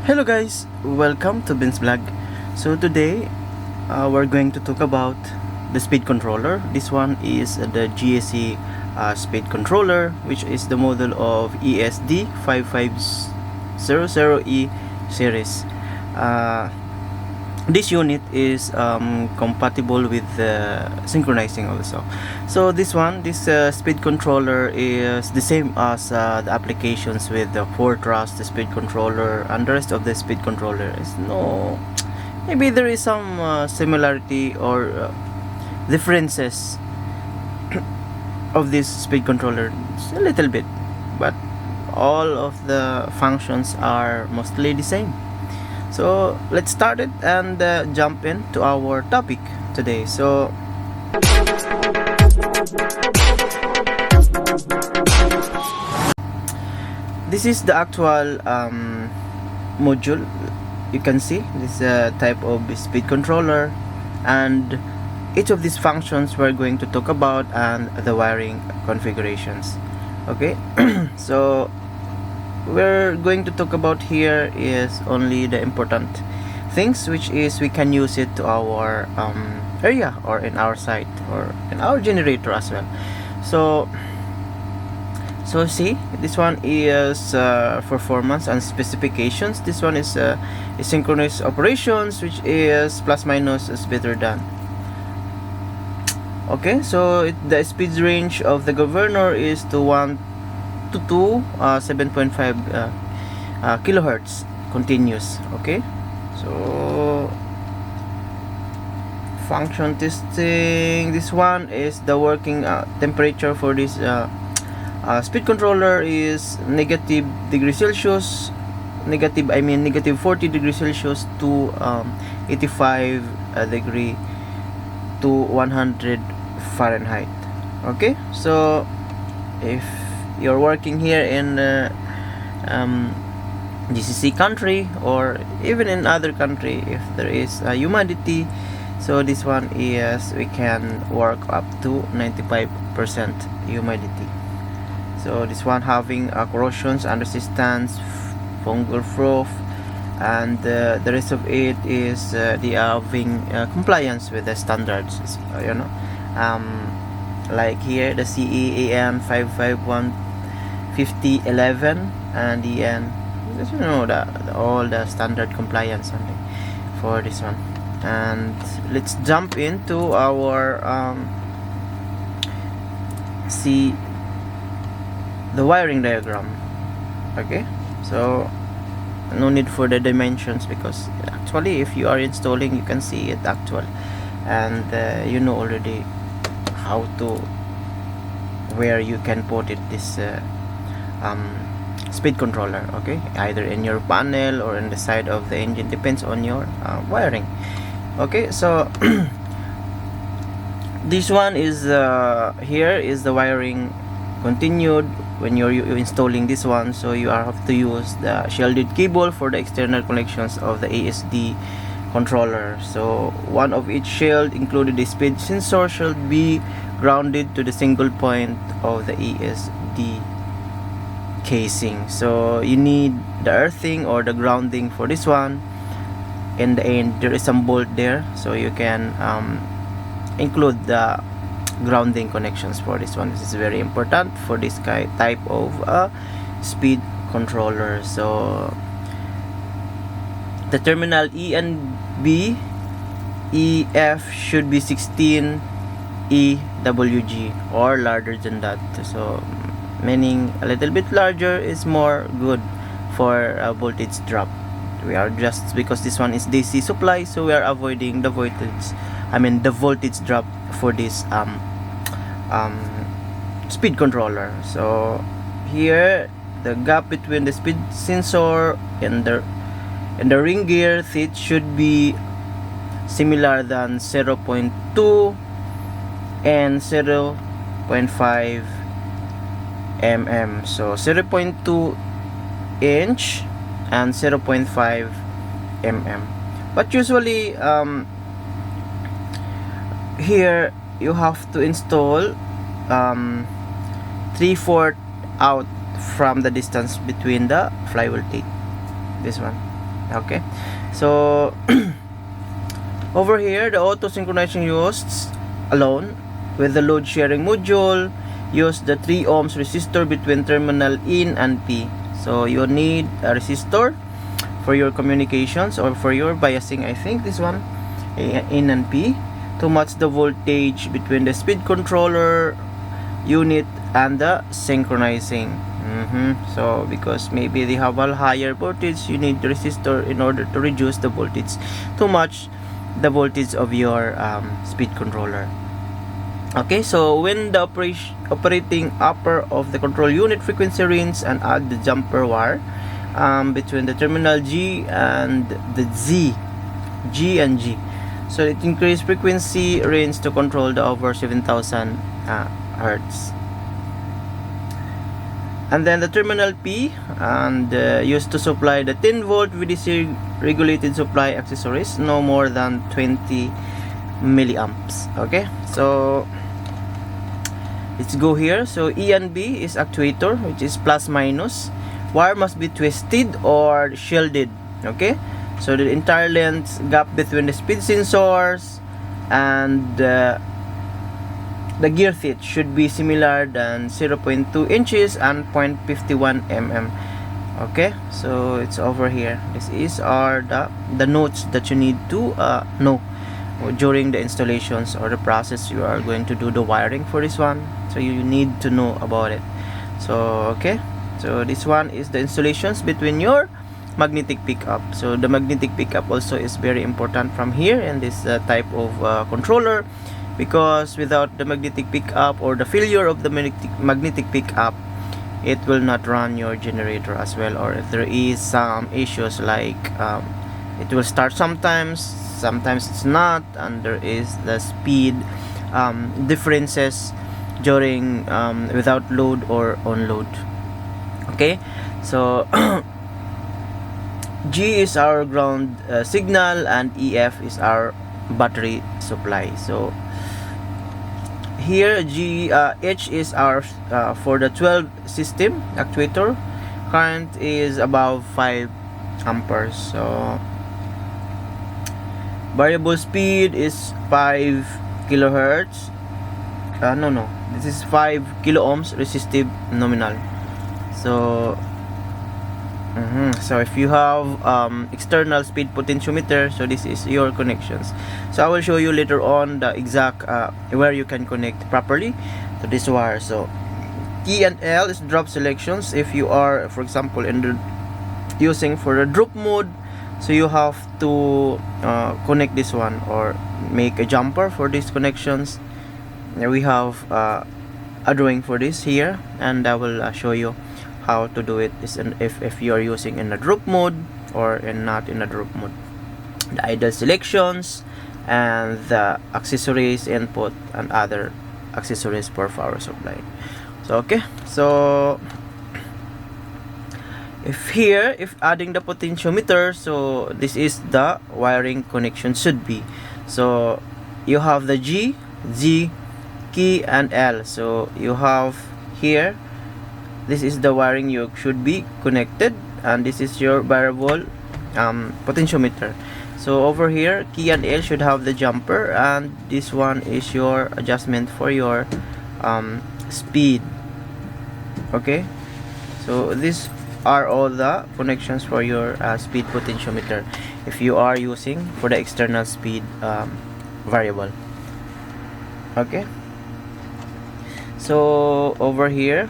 Hello guys, welcome to benzblog. So today we're going to talk about the speed controller. This one is the GAC speed controller, which is the model of ESD 5500E series. This unit is compatible with synchronizing also. So this speed controller is the same as the applications with the 4-thrust, the speed controller, and the rest of the speed controller is maybe there is some similarity or differences of this speed controller. It's a little bit, but all of the functions are mostly the same. So let's start it and jump into our topic today. So this is the actual module. You can see this type of speed controller, and each of these functions we're going to talk about and the wiring configurations. Okay. So we're going to talk about here is only the important things, which is we can use it to our area or in our site or in our generator as well. So see, this one is performance and specifications. This one is synchronous operations, which is plus minus is better than. Okay, so the speed range of the governor is to 1 to 7.5 kilohertz continuous. Okay, so function testing, this one is the working temperature for this speed controller is negative 40 degrees Celsius to 85 degree to 100 Fahrenheit. Okay, so if you're working here in GCC country or even in other country, if there is humidity, so this one is we can work up to 95% humidity. So this one having corrosions and resistance, fungal proof, and the rest of it is the having compliance with the standards, like here the CEAN 5515011 and the all the standard compliance only for this one. And let's jump into our see the wiring diagram. Okay, so no need for the dimensions, because actually if you are installing you can see it actual, and you know already how to where you can put it, this speed controller. Okay, either in your panel or in the side of the engine, depends on your wiring. Okay, so this one is here is the wiring continued when you're installing this one. So you have to use the shielded cable for the external connections of the ASD controller. So one of each shield included the speed sensor should be grounded to the single point of the ASD casing. So you need the earthing or the grounding for this one. In the end there is some bolt there, so you can include the grounding connections for this one. This is very important for this type of speed controller. So the terminal E and B, EF should be 16 EWG or larger than that. So meaning a little bit larger is more good for a voltage drop. We are just, because this one is DC supply, so we are avoiding the voltage drop for this speed controller. So here the gap between the speed sensor and the ring gear teeth should be similar than 0.2 and 0.5 mm. So 0.2 inch and 0.5 mm. But usually here you have to install 3/4 out from the distance between the flywheel teeth. This one Okay, so over here the auto synchronization used alone with the load sharing module. Use the 3 ohms resistor between terminal in and P. So you need a resistor for your communications or for your biasing, I think this one, in and P, to match the voltage between the speed controller unit and the synchronizing. So because maybe they have a higher voltage, you need the resistor in order to reduce the voltage to match the voltage of your speed controller. Okay, so when the operating upper of the control unit frequency range, and add the jumper wire between the terminal G and the G and G. So it increase frequency range to control the over 7000 Hertz. And then the terminal P and used to supply the 10 volt VDC regulated supply accessories, no more than 20 milliamps. Okay, so let's go here. So E and B is actuator, which is plus minus. Wire must be twisted or shielded. Okay, so the entire length gap between the speed sensors and the gear teeth should be similar than 0.2 inches and 0.51 mm. Okay, so it's over here. This are the notes that you need to know during the installations or the process you are going to do the wiring for this one. So you need to know about it. So okay, so this one is the installations between your magnetic pickup. So the magnetic pickup also is very important from here in this type of controller, because without the magnetic pickup or the failure of the magnetic pickup, it will not run your generator as well, or if there is some issues like it will start sometimes it's not, and there is the speed differences during without load or on load. Okay, so G is our ground signal and EF is our battery supply. So here H is our for the 12 system actuator. Current is above 5 amperes. So variable speed is 5 kilohertz. No, this is 5 kilo ohms resistive nominal. So so if you have external speed potentiometer, so this is your connections. So I will show you later on the exact where you can connect properly to this wire. So T and L is drop selections. If you are, for example, in the using for the drop mode, so you have to connect this one or make a jumper for these connections. We have a drawing for this here, and I will show you how to do it if you are using in a drop mode or not in a drop mode. The idle selections and the accessories input and other accessories for power supply. So okay, so if adding the potentiometer, so this is the wiring connection should be. So you have the G, key and L. So you have here, this is the wiring you should be connected, and this is your variable potentiometer. So over here, key and L should have the jumper, and this one is your adjustment for your speed. Okay, so these are all the connections for your speed potentiometer if you are using for the external speed variable. Okay, so over here,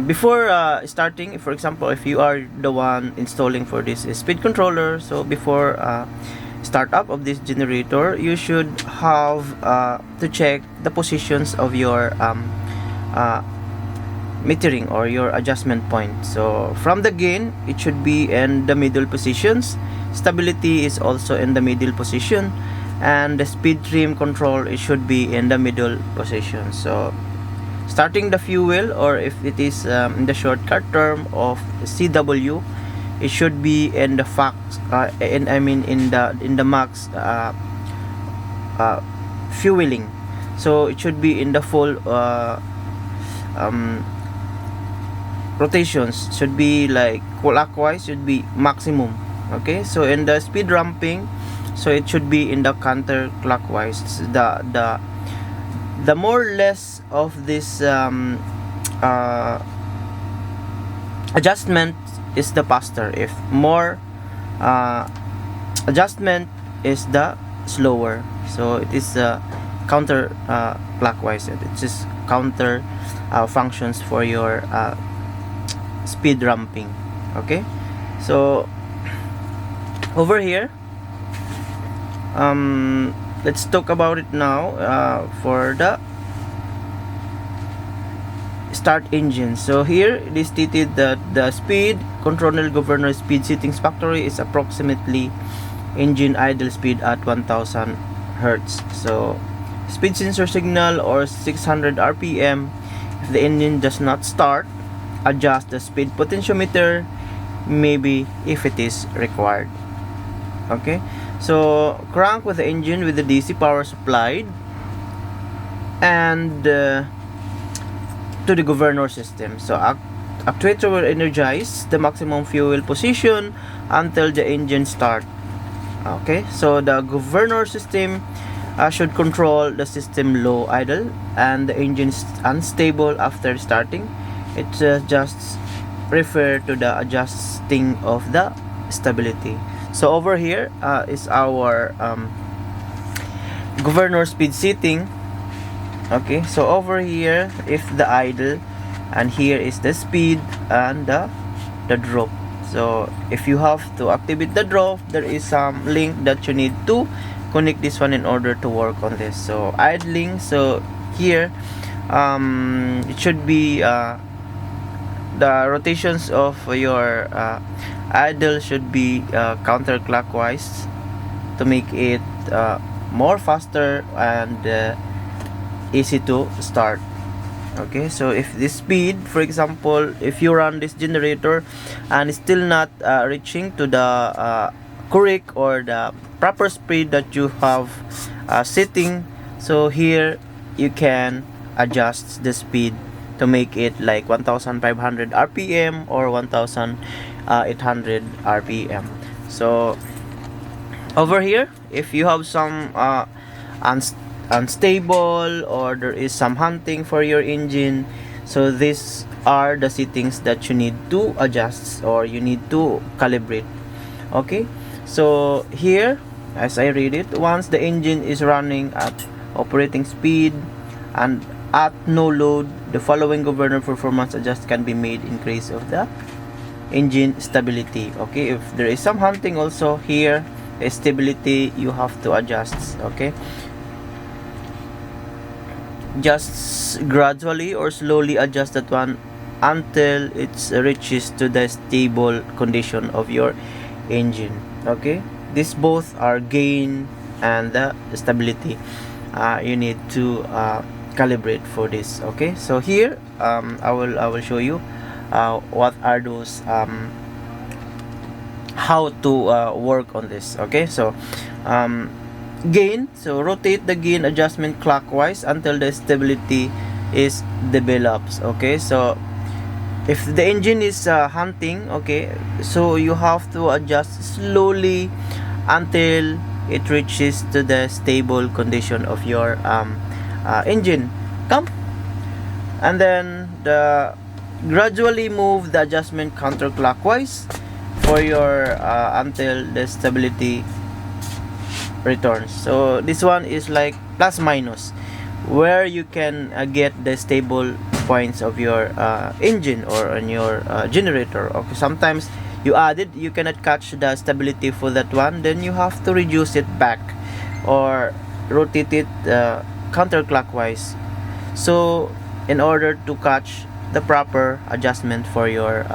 before starting, for example, if you are the one installing for this speed controller, so before startup of this generator, you should have to check the positions of your metering or your adjustment point. So from the gain, it should be in the middle positions. Stability is also in the middle position, and the speed trim control, it should be in the middle position. So starting the fuel, or if it is in the shortcut term of CW, it should be in the in the max fueling. So it should be in the full rotations should be like clockwise, should be maximum. Okay, so in the speed ramping, so it should be in the counterclockwise. The more less of this adjustment is the faster. If more adjustment is the slower. So it is counter clockwise. It is counter functions for your speed ramping. Okay, so over here, let's talk about it now for the start engine. So here it is stated that the speed control governor speed settings factory is approximately engine idle speed at 1000 Hertz. So speed sensor signal or 600 RPM. If the engine does not start, adjust the speed potentiometer, maybe if it is required. Okay, so crank with the engine with the DC power supplied and to the governor system. So actuator will energize the maximum fuel position until the engine start. Okay, so the governor system should control the system low idle and the engine is unstable after starting. It just refer to the adjusting of the stability. So over here is our governor speed setting. Okay, so over here if the idle, and here is the speed and the drop. So if you have to activate the drop, there is some link that you need to connect this one in order to work on this. So idling, so here it should be the rotations of your idle should be counterclockwise to make it more faster and easy to start. Okay, so if this speed, for example, if you run this generator and it's still not reaching to the correct or the proper speed that you have setting, so here you can adjust the speed to make it like 1500 RPM or 1800 RPM. So over here, if you have some unstable or there is some hunting for your engine, so these are the settings that you need to adjust or you need to calibrate. Okay, so here as I read it, once the engine is running at operating speed and at no load, the following governor performance adjust can be made in case of the engine stability. Okay, if there is some hunting also here, stability you have to adjust. Okay, just gradually or slowly adjust that one until it reaches to the stable condition of your engine. Okay, these both are gain and the stability you need to calibrate for this. Okay, so here I will show you what are those how to work on this. Okay, so gain, so rotate the gain adjustment clockwise until the stability is develops. Okay, so if the engine is hunting, okay, so you have to adjust slowly until it reaches to the stable condition of your engine. Come, and then gradually move the adjustment counterclockwise for your until the stability returns. So this one is like plus minus, where you can get the stable points of your engine or on your generator. Okay, sometimes you added, you cannot catch the stability for that one, then you have to reduce it back or rotate it counterclockwise, so in order to catch the proper adjustment for your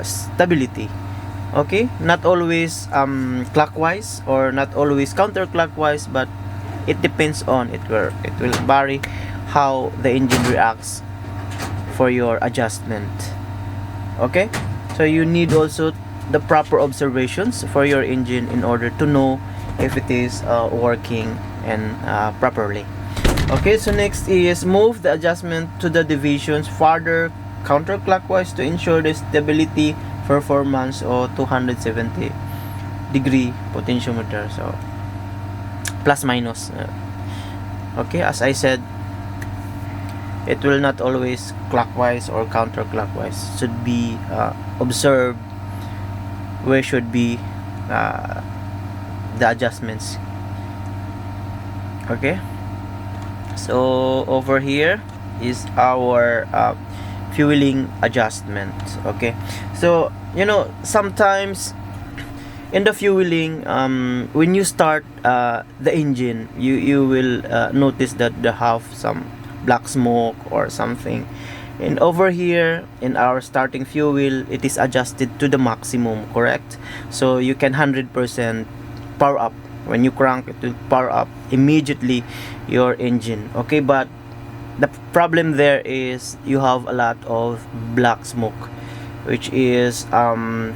stability. Okay, not always clockwise or not always counterclockwise, but it depends on it will vary how the engine reacts for your adjustment. Okay, so you need also the proper observations for your engine in order to know if it is working and properly. Okay, so next is move the adjustment to the divisions farther counterclockwise to ensure the stability, performance o 270 degree potentiometer. So plus minus. Okay, as I said, it will not always clockwise or counterclockwise. Should be observed where should be the adjustments. Okay, so over here is our fueling adjustment. Okay, so sometimes in the fueling, when you start the engine, you will notice that they have some black smoke or something, and over here in our starting fuel, it is adjusted to the maximum, correct? So you can 100% power up. When you crank, it will power up immediately your engine. Okay, but the problem there is you have a lot of black smoke, which is not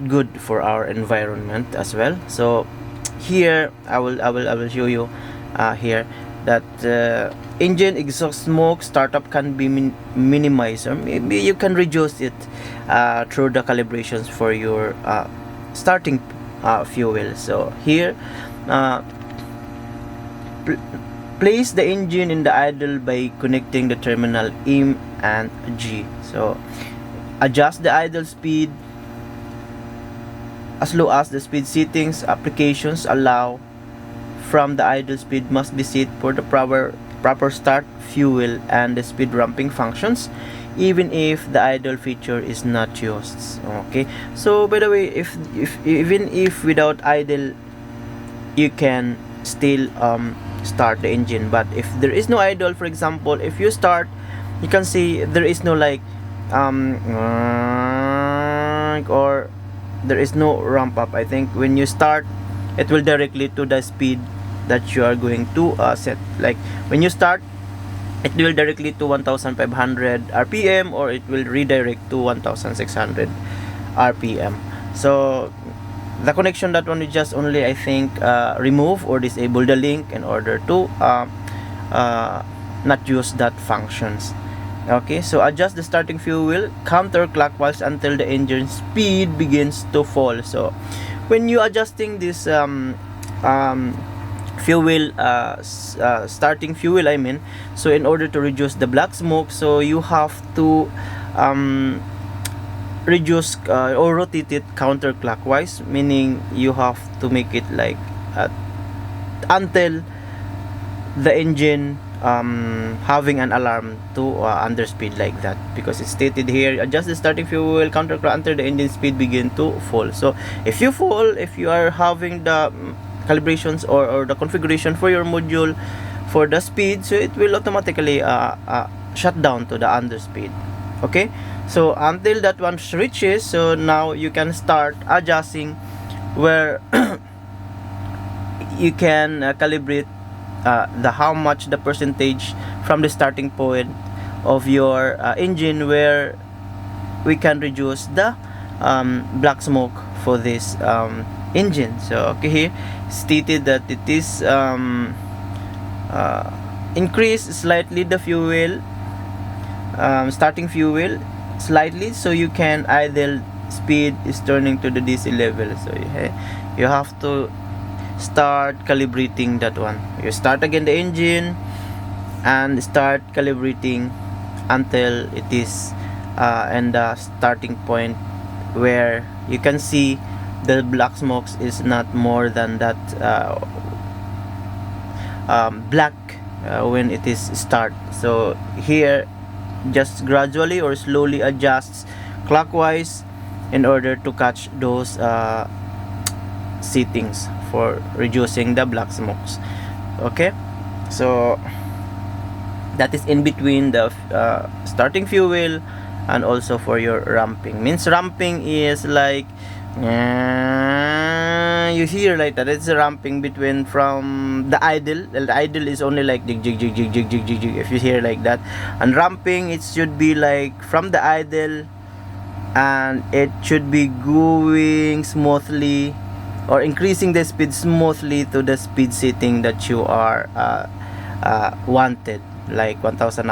good for our environment as well. So here I will show you here that engine exhaust smoke startup can be minimized, or maybe you can reduce it through the calibrations for your starting fuel. So here place the engine in the idle by connecting the terminal M and G. So adjust the idle speed as low as the speed settings applications allow. From the idle speed must be set for the proper start fuel and the speed ramping functions, even if the idle feature is not used. Okay, so by the way, if even if without idle, you can still start the engine. But if there is no idle, for example, if you start, you can see there is no like or there is no ramp up. I think when you start, it will directly to the speed that you are going to set. Like when you start, it will directly to 1500 rpm, or it will redirect to 1600 rpm. So the connection, that one we just only, I think, remove or disable the link in order to not use that functions. Okay, so adjust the starting fuel counterclockwise until the engine speed begins to fall. So when you adjusting this fuel starting fuel, I mean, so in order to reduce the black smoke, so you have to reduce or rotate it counterclockwise, meaning you have to make it like until the engine having an alarm to underspeed, like that, because it's stated here, adjust the starting fuel counterclockwise until the engine speed begin to fall. So if you fall, if you are having the calibrations or the configuration for your module for the speed, so it will automatically shut down to the underspeed. Okay, so until that one reaches, so now you can start adjusting where you can calibrate the how much the percentage from the starting point of your engine, where we can reduce the black smoke for this engine. So okay, here stated that it is increase slightly the fuel starting fuel slightly, so you can idle speed is turning to the DC level. So you have to start calibrating that one. You start again the engine and start calibrating until it is and the starting point where you can see the black smokes is not more than that black when it is start. So here just gradually or slowly adjusts clockwise in order to catch those settings for reducing the black smokes. Okay, so that is in between the starting fuel and also for your ramping. Means ramping is like you hear like that, it's a ramping between from the idle. The idle is only like jig jig jig jig jig jig jig jig, if you hear like that, and ramping it should be like from the idle and it should be going smoothly or increasing the speed smoothly to the speed setting that you are wanted, like 1000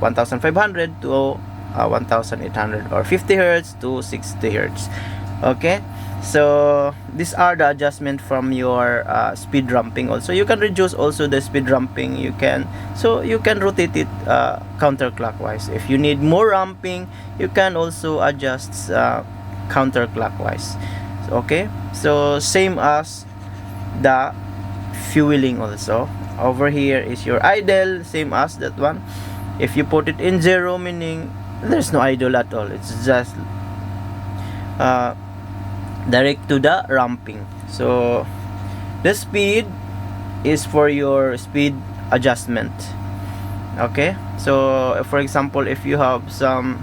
1500 to 1800, or 50 hertz to 60 hertz. Okay, so these are the adjustment from your speed ramping. Also, you can reduce also the speed ramping. You can rotate it counterclockwise. If you need more ramping, you can also adjust counterclockwise. Okay, so same as the fueling. Also, over here is your idle, same as that one. If you put it in 0, meaning there's no idle at all, it's just direct to the ramping. So the speed is for your speed adjustment. Okay, so for example, if you have some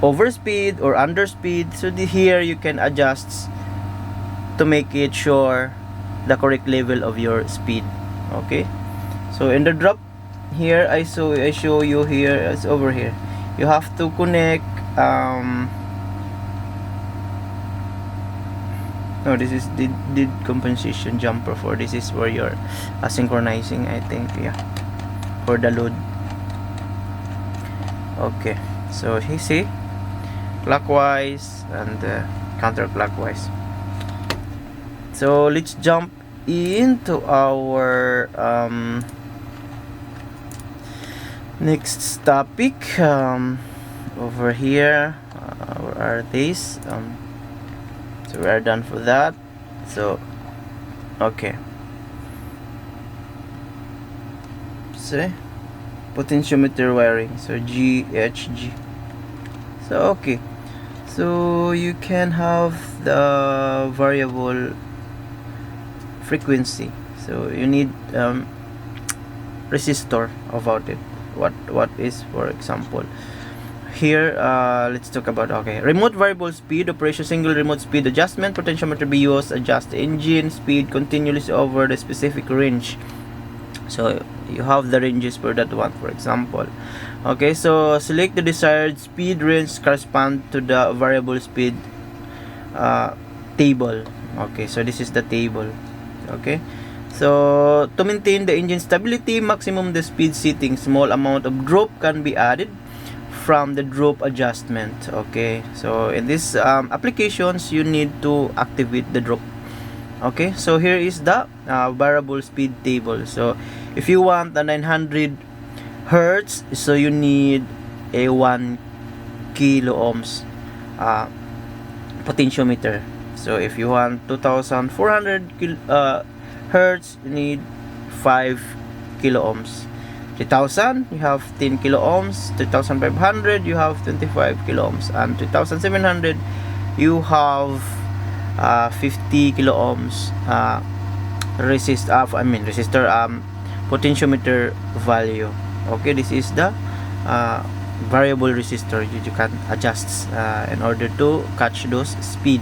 overspeed or underspeed, so here you can adjust to make it sure the correct level of your speed. Okay, so in the drop here, I show you here, it's over here. You have to connect no, this is the compensation jumper for this is for your synchronizing, I think, yeah, for the load. Okay, so you see, clockwise and counterclockwise. So let's jump into our next topic. Over here, where are these? So we are done for that. So okay, see, potentiometer wiring, so GHG. So okay, so you can have the variable frequency, so you need resistor about it. What is, for example, here let's talk about, okay, remote variable speed operation, single remote speed adjustment. Potentiometer be used adjust the engine speed continuously over the specific range. So you have the ranges for that one, for example. Okay, so select the desired speed range correspond to the variable speed table. Okay, so this is the table. Okay, so to maintain the engine stability, maximum the speed setting, small amount of drop can be added from the drop adjustment. Okay, so in this applications, you need to activate the drop. Okay, so here is the variable speed table. So if you want the 900 hertz, so you need a 1 kilo ohms potentiometer. So if you want 2400 hertz, you need 5 kilo ohms. 3000, you have 10 kilo ohms. 3500, you have 25 kilo ohms. And 2700, you have 50 kilo ohms resistor potentiometer value. Okay, this is the variable resistor you can adjust in order to catch those speed.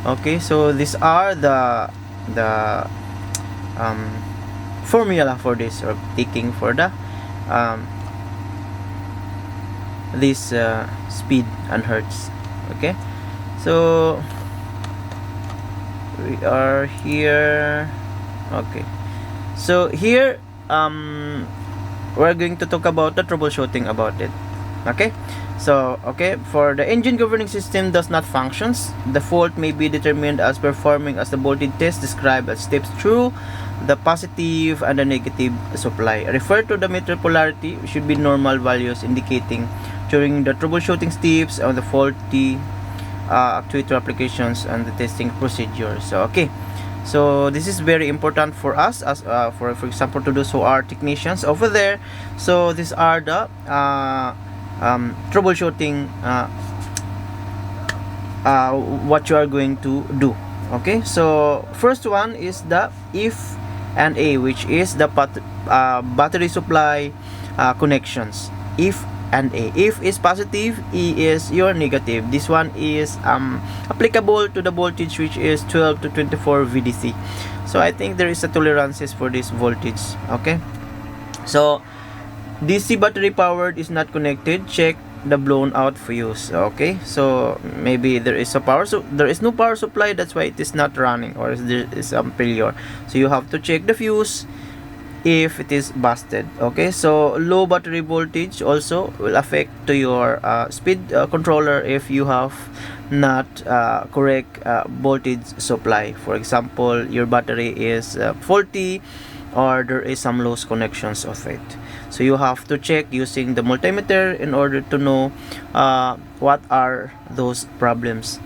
Okay, so these are the formula for this, or taking for the this speed and hertz. Okay, so we are here. Okay, so here we're going to talk about the troubleshooting about it. Okay, so okay, for the engine governing system does not functions, the fault may be determined as performing as the voltage test described as steps through the positive and the negative supply. Refer to the meter polarity, should be normal values indicating during the troubleshooting steps on the faulty actuator applications and the testing procedure. So okay, so this is very important for us as for example, to those who are technicians over there. So these are the troubleshooting what you are going to do. Okay, so first one is the if and A, which is the battery supply connections. If and A. If is positive, E is your negative. This one is applicable to the voltage which is 12 to 24 VDC. So I think there is a tolerances for this voltage. Okay, so DC battery powered is not connected, check the blown out fuse. Okay, so maybe there is a power, so there is no power supply, that's why it is not running, or there is some failure. So you have to check the fuse. if it is busted. Okay, so low battery voltage also will affect to your speed controller if you have not correct voltage supply. For example, your battery is faulty, or there is some loose connections of it. So you have to check using the multimeter in order to know what are those problems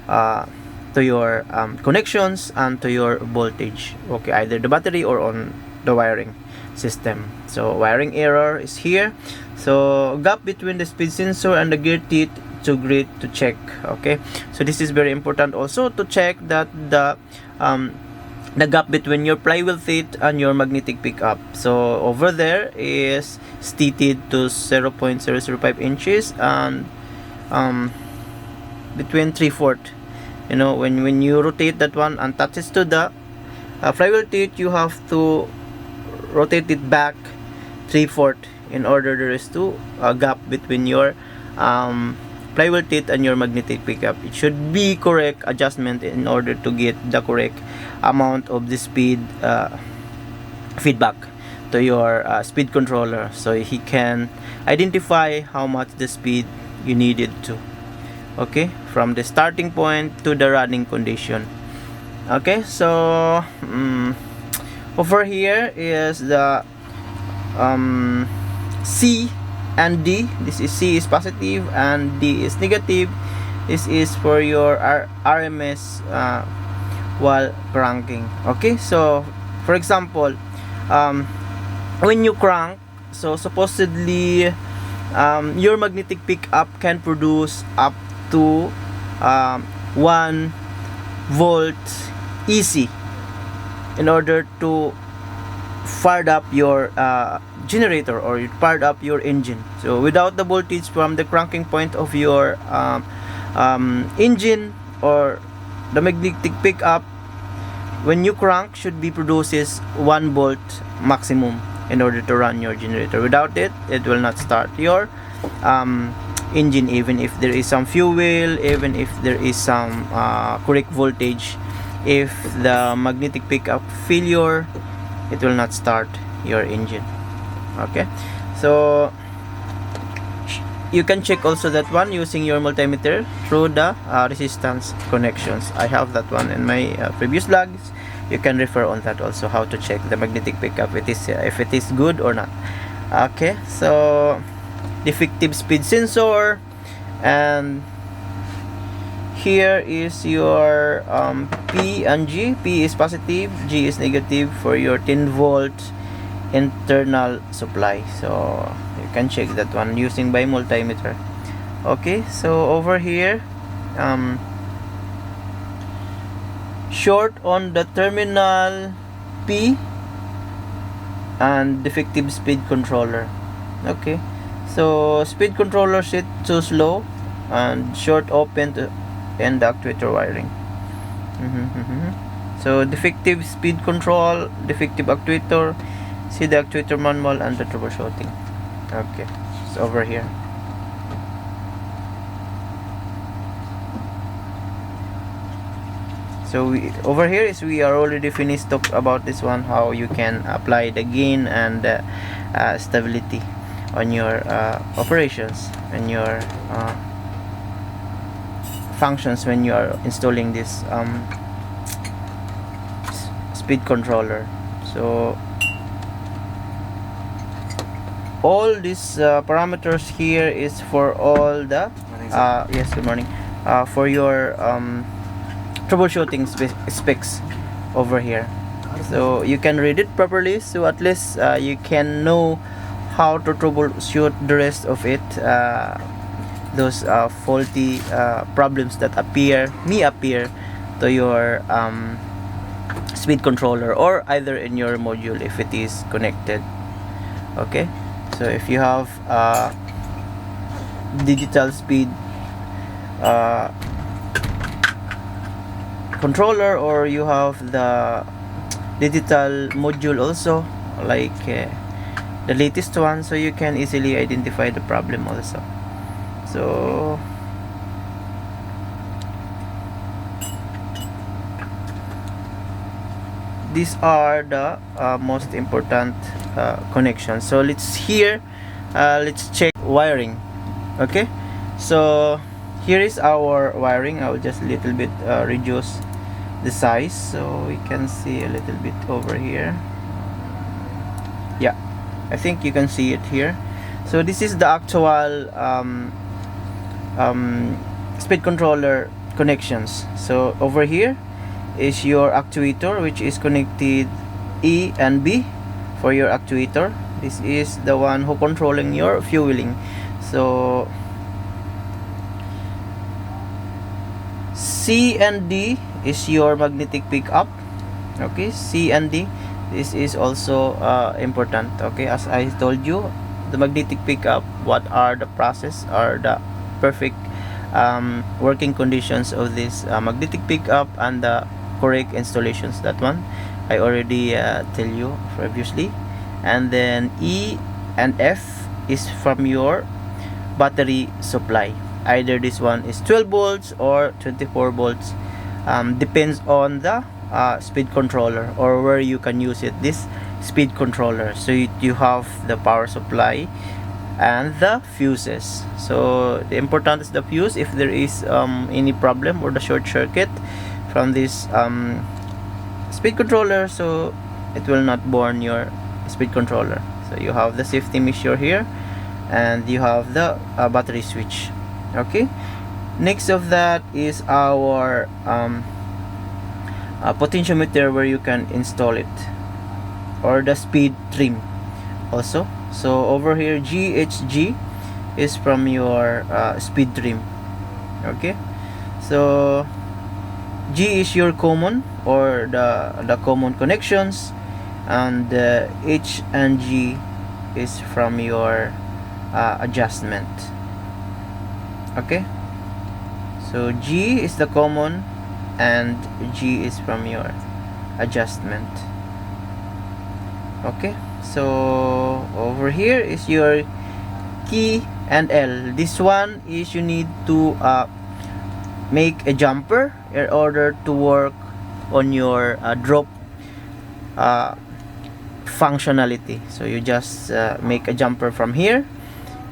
to your connections and to your voltage. Okay, either the battery or on the wiring system. So wiring error is here. So gap between the speed sensor and the gear teeth to grid to check. Okay, so this is very important also to check that the gap between your flywheel teeth and your magnetic pickup. So over there is stated to 0.005 inches and between 3/4. You know, when you rotate that one and touches to the flywheel teeth, you have to rotate it back 3/4 in order there is a gap between your flywheel teeth and your magnetic pickup. It should be correct adjustment in order to get the correct amount of the speed feedback to your speed controller, so he can identify how much the speed you needed to. Okay, from the starting point to the running condition. Okay, so over here is the C and D. This is C is positive and D is negative. This is for your RMS while cranking. Okay, so for example, when you crank, so supposedly your magnetic pickup can produce up to 1 volt easy in order to fire up your generator or fire up your engine. So without the voltage from the cranking point of your engine or the magnetic pickup, when you crank should be produces 1 volt maximum in order to run your generator. Without it, it will not start your engine, even if there is some fuel, even if there is some correct voltage. If the magnetic pickup failure, it will not start your engine. Okay, so you can check also that one using your multimeter through the resistance connections. I have that one in my previous vlogs. You can refer on that also, how to check the magnetic pickup, if it is good or not. Okay, so defective speed sensor, and here is your P and G. P is positive, G is negative for your 10 volt internal supply. So you can check that one using by multimeter. Okay, so over here short on the terminal P and defective speed controller. Okay, so speed controller set too slow and short open to end actuator wiring. So defective speed control, defective actuator, see the actuator manual and the troubleshooting. Okay, so over here. So over here is we are already finished talk about this one, how you can apply the gain and stability on your operations and your functions when you are installing this speed controller. So all these parameters here is for all the yes, good morning, for your troubleshooting specs over here. So you can read it properly, so at least you can know how to troubleshoot the rest of it, those faulty problems that may appear to your speed controller or either in your module if it is connected. Okay, so if you have digital speed controller, or you have the digital module also, like the latest one, so you can easily identify the problem also. So these are the most important connections. So let's check wiring. Okay, so here is our wiring. I will just a little bit reduce the size so we can see a little bit over here. Yeah, I think you can see it here. So this is the actual speed controller connections. So over here is your actuator, which is connected E and B for your actuator. This is the one who controlling your fueling. So C and D is your magnetic pickup. Okay, C and D, this is also important. Okay, as I told you, the magnetic pickup, what are the process or the perfect working conditions of this magnetic pickup and the correct installations, that one I already tell you previously. And then E and F is from your battery supply. Either this one is 12 volts or 24 volts, depends on the speed controller or where you can use it, this speed controller. So you have the power supply and the fuses. So the important is the fuse. If there is any problem or the short circuit from this speed controller, so it will not burn your speed controller. So you have the safety measure here, and you have the battery switch. Okay, next of that is our potentiometer, where you can install it, or the speed trim also. So over here GHG is from your speed trim. Okay, so G is your common or the common connections, and H and G is from your adjustment. Okay, so G is the common and G is from your adjustment. Okay, so over here is your key and L. This one is you need to make a jumper in order to work on your drop functionality. So you just make a jumper from here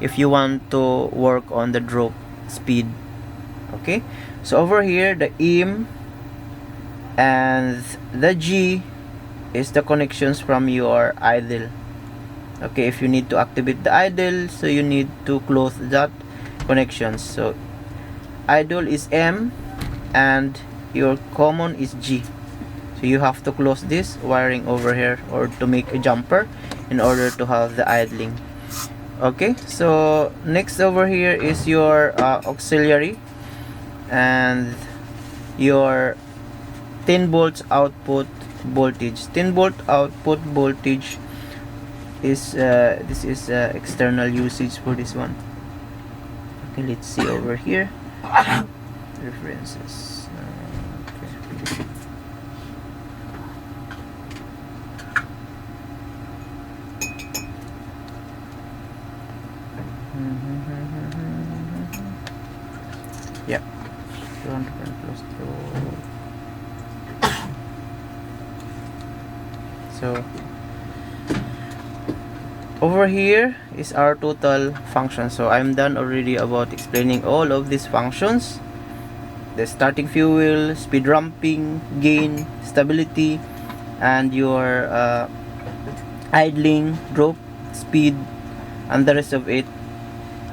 if you want to work on the drop speed. Okay, so over here the M and the G is the connections from your idle. Okay, if you need to activate the idle, so you need to close that connections. So idle is M and your common is G, so you have to close this wiring over here or to make a jumper in order to have the idling. Okay, so next over here is your auxiliary and your 10 volts output voltage. 10 volt output voltage is this is external usage for this one. Okay, let's see over here references. Okay. Yeah, 200 plus 2. So over here is our total function. So I'm done already about explaining all of these functions: the starting fuel, speed ramping, gain, stability, and your idling, drop, speed, and the rest of it.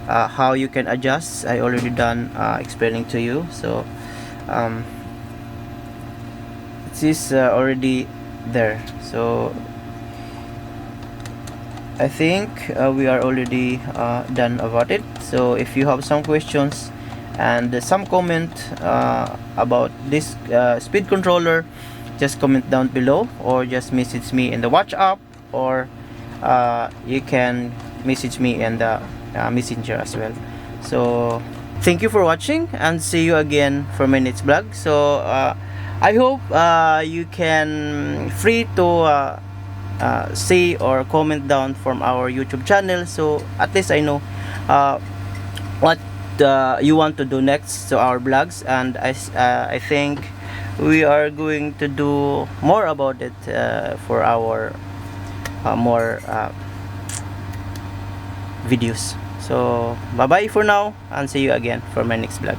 How you can adjust, I already done explaining to you. So it is already there. So I think we are already done about it. So if you have some questions and some comment about this speed controller, just comment down below or just message me in the WhatsApp, or you can message me in the messenger as well. So thank you for watching, and see you again for my next vlog. So I hope you can free to say or comment down from our YouTube channel, so at least I know what you want to do next to our vlogs. And I think we are going to do more about it for our more videos. So bye bye for now, and see you again for my next vlog.